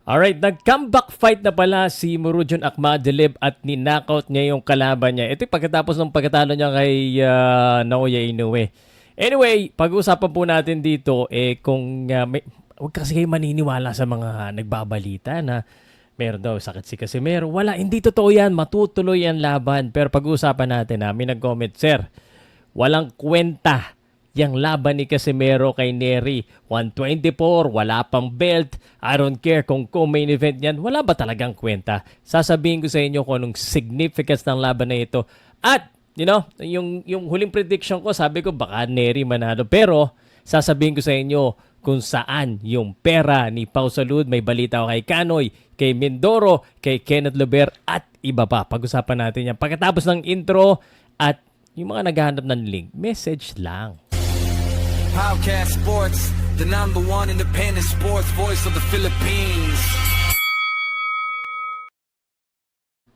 Alright, nag-comeback fight na pala si Murodjon Akhmadalib at ninakaut niya yung kalaban niya. Ito yung pagkatapos ng pagkatalo niya kay Naoya Inoue. Anyway, pag-uusapan po natin dito kung huwag kasi kayo maniniwala sa mga nagbabalita na meron daw sakit si Casimero. Wala, hindi totoo yan. Matutuloy ang laban. Pero pag-uusapan natin, may nag-comment, Sir, walang kwenta yang laban ni Casimero kay Nery. 124, wala pang belt. I don't care kung main event yan. Wala ba talagang kwenta? Sasabihin ko sa inyo kung anong significance ng laban na ito. At, yung huling prediction ko, sabi ko baka Nery manalo. Pero, sasabihin ko sa inyo kung saan yung pera ni Pau Salud. May balita ko kay Kanoy, kay Mindoro, kay Kenneth Luber, at iba pa. Pag-usapan natin yan. Pagkatapos ng intro at yung mga naghahanap ng link, message lang. Podcast Sports, the number one independent sports voice of the Philippines.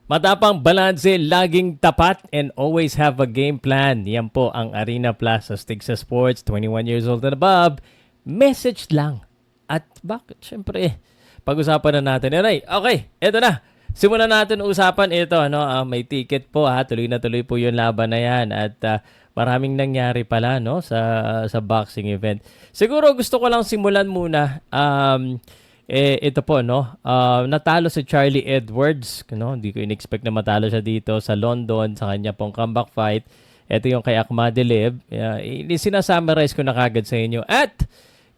Matapang, balanse, laging tapat, and always have a game plan. Yan po ang Arena Plus sa Stigsa Sports, 21 years old and above. Message lang. At bakit? Siyempre, pag-usapan na natin. Okay, eto na. Simulan natin usapan ito. May ticket po. Tuloy na tuloy po yung laban na yan. At maraming nangyari pala sa boxing event. Siguro gusto ko lang simulan muna. Ito po, natalo si Charlie Edwards. Hindi ko in-expect na matalo siya dito sa London sa kanya pong comeback fight. Ito yung kay Akhmadalib. Sinasummarize ko na kagad sa inyo. At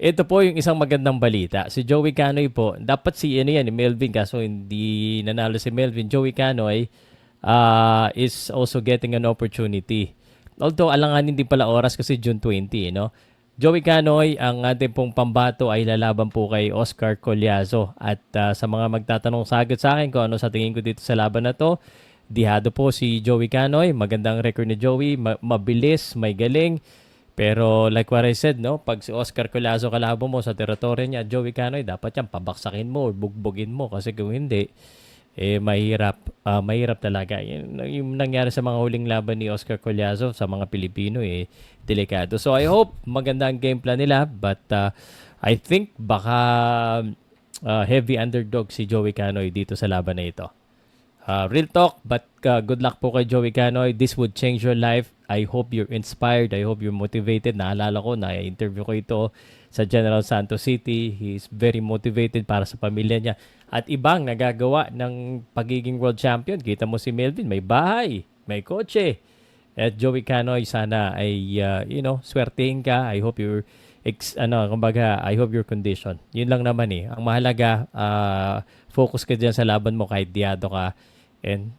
ito po yung isang magandang balita. Si Joey Canoy po, dapat si Melvin, kaso hindi nanalo si Melvin. Joey Canoy is also getting an opportunity. Although alanganin din pala oras kasi June 20, Joey Canoy, ang ating pong pambato ay lalaban po kay Oscar Collazo. At sa mga magtatanong sagad sa akin kung ano sa tingin ko dito sa laban na to, dihado po si Joey Canoy. Magandang record ni Joey, mabilis, may galing. Pero like what I said, pag si Oscar Collazo kalaban mo sa teritoryo niya, Joey Canoy, dapat yan pabaksakin mo or bugbugin mo. Kasi kung hindi, mahirap talaga. Yung nangyari sa mga huling laban ni Oscar Collazo sa mga Pilipino, delikado. So I hope maganda ang game plan nila. But I think baka heavy underdog si Joey Canoy dito sa laban na ito. Real talk, but good luck po kay Joey Canoy. This would change your life. I hope you're inspired. I hope you're motivated. Naalala ko, na-interview ko ito sa General Santos City. He's very motivated para sa pamilya niya. At ibang nagagawa ng pagiging world champion. Kita mo si Melvin, may bahay, may kotse. At Joey Canoy, sana ay, swertein ka. I hope you're, I hope your condition. Yun lang naman Ang mahalaga, focus ka dyan sa laban mo kahit diado ka. And,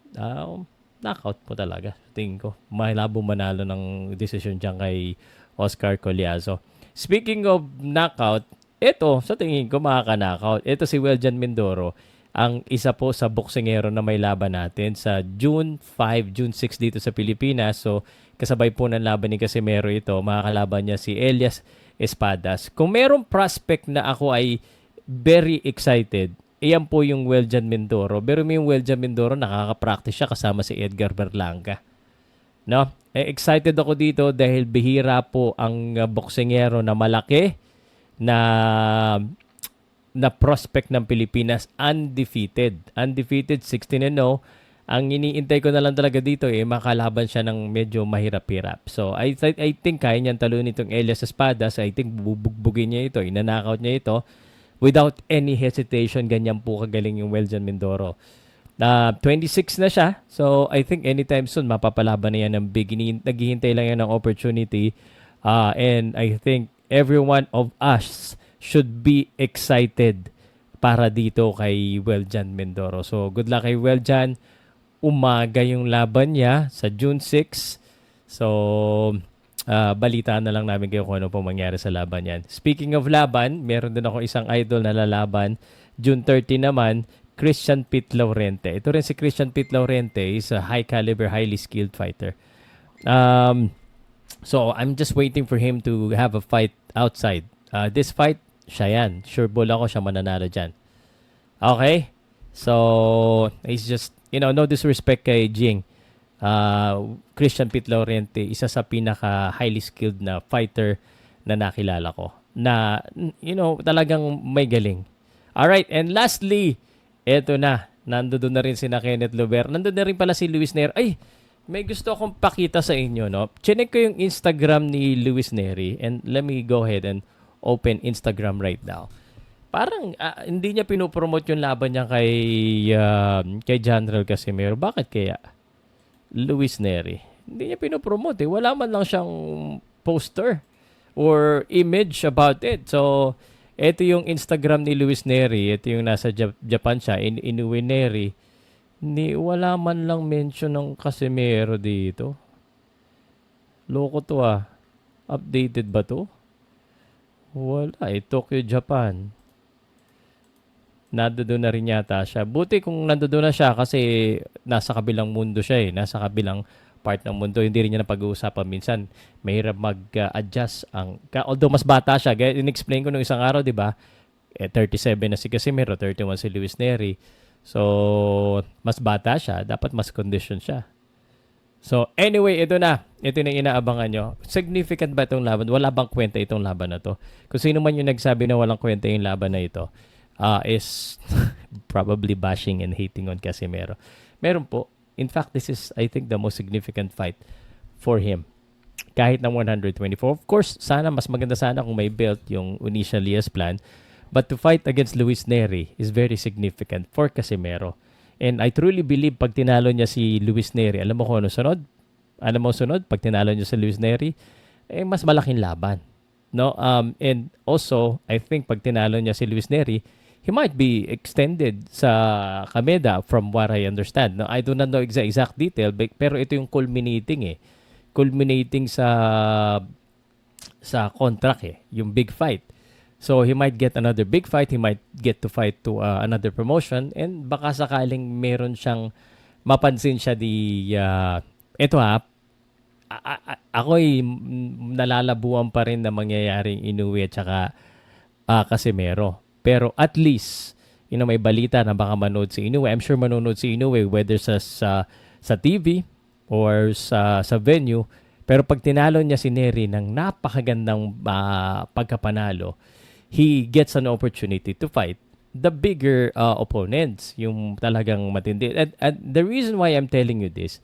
knockout po talaga. Tingin ko, malabo manalo ng decision dyan kay Oscar Collazo. Speaking of knockout, ito, sa tingin ko, makaka-knockout. Ito si Weljan Mindoro, ang isa po sa boksingero na may laban natin sa June 5, June 6 dito sa Pilipinas. So, kasabay po ng laban ni Casimero ito. Makakalaban niya si Elias Espadas. Kung merong prospect na ako ay very excited, iyan po yung Weljan Mindoro. Pero yung Weljan Mindoro, nakaka-practice siya kasama si Edgar Berlanga. Excited ako dito dahil bihira po ang boksingero na malaki na prospect ng Pilipinas, undefeated. Undefeated, 16-0. Ang iniintay ko na lang talaga dito makalaban siya ng medyo mahirap-hirap. So, I think kaya niyang talunin itong Elias Espadas. I think bubugbugin niya ito, inanakaut niya ito without any hesitation. Ganyan po kagaling yung Weljan Mindoro. 26 na siya. So, I think anytime soon, mapapalaban na yan ng big. Naghihintay lang yan ng opportunity. And I think every one of us should be excited para dito kay Weljan Mindoro. So, good luck kay Weljan. Umaga yung laban niya sa June 6. So, balitaan na lang namin kayo kung ano pong mangyari sa laban yan. Speaking of laban, meron din ako isang idol na lalaban. June 30 naman, Christian Pete Laurente. Ito rin si Christian Pete Laurente is a high caliber, highly skilled fighter. So, I'm just waiting for him to have a fight outside. This fight, siya yan. Sure ball ako siya mananalo dyan. Okay? So, he's just, no disrespect kay Jing. Christian Pete Laurente, isa sa pinaka highly skilled na fighter na nakilala ko. Na, talagang may galing. Alright, and lastly, eto na. Nandoon na rin si Kenneth Lover. Nandoon na rin pala si Luis Neri. Ay, may gusto akong pakita sa inyo, no? Chinek ko yung Instagram ni Luis Neri, and let me go ahead and open Instagram right now. Parang hindi niya pinopromote yung laban niya kay General Casimero. Bakit kaya? Luis Neri. Hindi niya pinopromote eh. Wala man lang siyang poster or image about it. So, ito yung Instagram ni Luis Neri. Ito yung nasa Japan siya. Inoue Neri. Wala man lang mention ng Casimero dito. Loko to ah. Updated ba to? Wala eh. Tokyo, Japan. Nandoon na rin yata siya. Buti kung nandoon na siya kasi nasa kabilang mundo siya eh. Nasa kabilang part ng mundo. Hindi rin niya na pag-uusapan minsan. Mahirap mag-adjust although mas bata siya. In-explain ko nung isang araw, di ba? 37 na si Casimero, 31 si Luis Neri. So, mas bata siya. Dapat mas condition siya. So, anyway, ito na. Ito na inaabangan nyo. Significant ba itong laban? Wala bang kwenta itong laban na to? Kung sino man yung nagsabi na walang kwenta yung laban na ito, is probably bashing and hating on Casimero. Meron po. In fact, this is, I think, the most significant fight for him. Kahit ng 124. Of course, mas maganda sana kung may belt yung initially as planned. But to fight against Luis Neri is very significant for Casimero. And I truly believe pag tinalo niya si Luis Neri, alam mo kung ano sunod? Alam mo sunod? Pag tinalo niya si Luis Neri, mas malaking laban. No? And also, I think pag tinalo niya si Luis Neri, he might be extended sa Kameda from what I understand. No, I do not know exact detail, pero ito yung culminating eh. Culminating sa contract eh, yung big fight. So he might get another big fight, he might get to fight to another promotion, and baka sakaling meron siyang mapansin siya ito ako'y nalalabuan pa rin na mangyayaring Inoue at saka Casimero. Pero at least, may balita na baka manood si Inoue. I'm sure manonood si Inoue whether sa TV or sa venue. Pero pag tinalo niya si Neri ng napakagandang pagkapanalo, he gets an opportunity to fight the bigger opponents, yung talagang matindi. And the reason why I'm telling you this,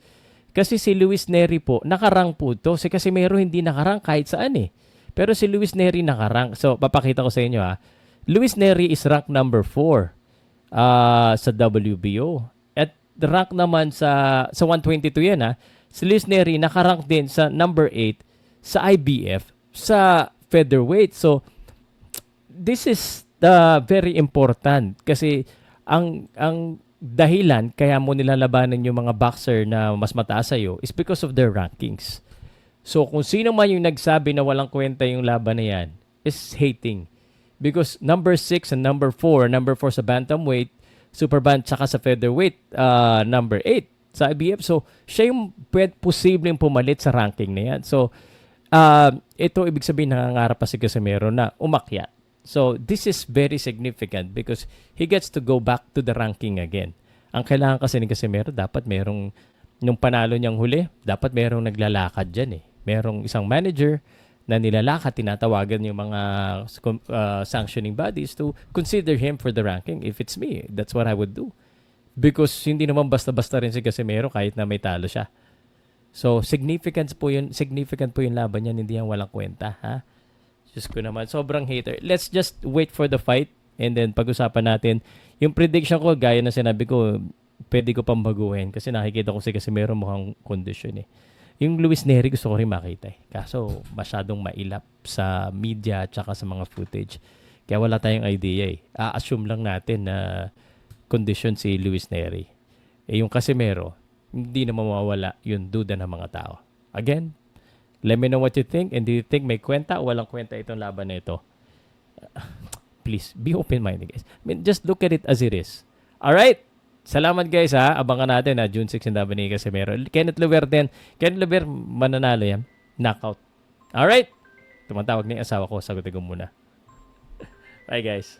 kasi si Luis Neri po, nakarang po to. Si Casimero hindi nakarang kahit saan eh. Pero si Luis Neri nakarang. So, papakita ko sa inyo Luis Neri is ranked number 4 sa WBO. At rank naman sa 122 yan Si Luis Neri nakarank din sa number 8 sa IBF sa featherweight. So, this is very important kasi ang dahilan kaya mo nilalabanan yung mga boxer na mas mataas sa'yo is because of their rankings. So, kung sino man yung nagsabi na walang kwenta yung laban na yan is hating. Because number 6 and number 4 sa bantamweight, super band, tsaka sa featherweight, number 8 sa IBF. So, siya yung posibleng pumalit sa ranking na yan. So, ito ibig sabihin nangangarap pa si Casimero na umakyat. So, this is very significant because he gets to go back to the ranking again. Ang kailangan kasi ni Casimero, dapat merong, nung panalo niyang huli, dapat merong naglalakad dyan eh. Merong isang manager na nilalakad, tinatawagan yung mga sanctioning bodies to consider him for the ranking. If it's me, that's what I would do. Because hindi naman basta-basta rin si Casimero kahit na may talo siya. So, significant po yung laban niya, hindi yan walang kwenta, ha? Diyos ko naman, sobrang hater. Let's just wait for the fight and then pag-usapan natin. Yung prediction ko, gaya na sinabi ko, pwede ko pang baguhin kasi nakikita ko si Casimero mukhang condition eh. Yung Luis Neri gusto ko rin makita eh. Kaso masyadong mailap sa media at saka sa mga footage. Kaya wala tayong idea eh. A-assume lang natin na condition si Luis Neri. Yung Casimero, hindi na mawawala yung duda ng mga tao. Again, let me know what you think, and do you think may kwenta o walang kwenta itong laban na ito? Please, be open-minded guys. I mean, just look at it as it is. Alright? Salamat guys Abangan natin June 6 yung laban ni Casimero. Kenneth Lover din. Kenneth Lover, mananalo yan. Knockout. Alright? Tumatawag na yung asawa ko. Sagutin ko muna. Bye guys.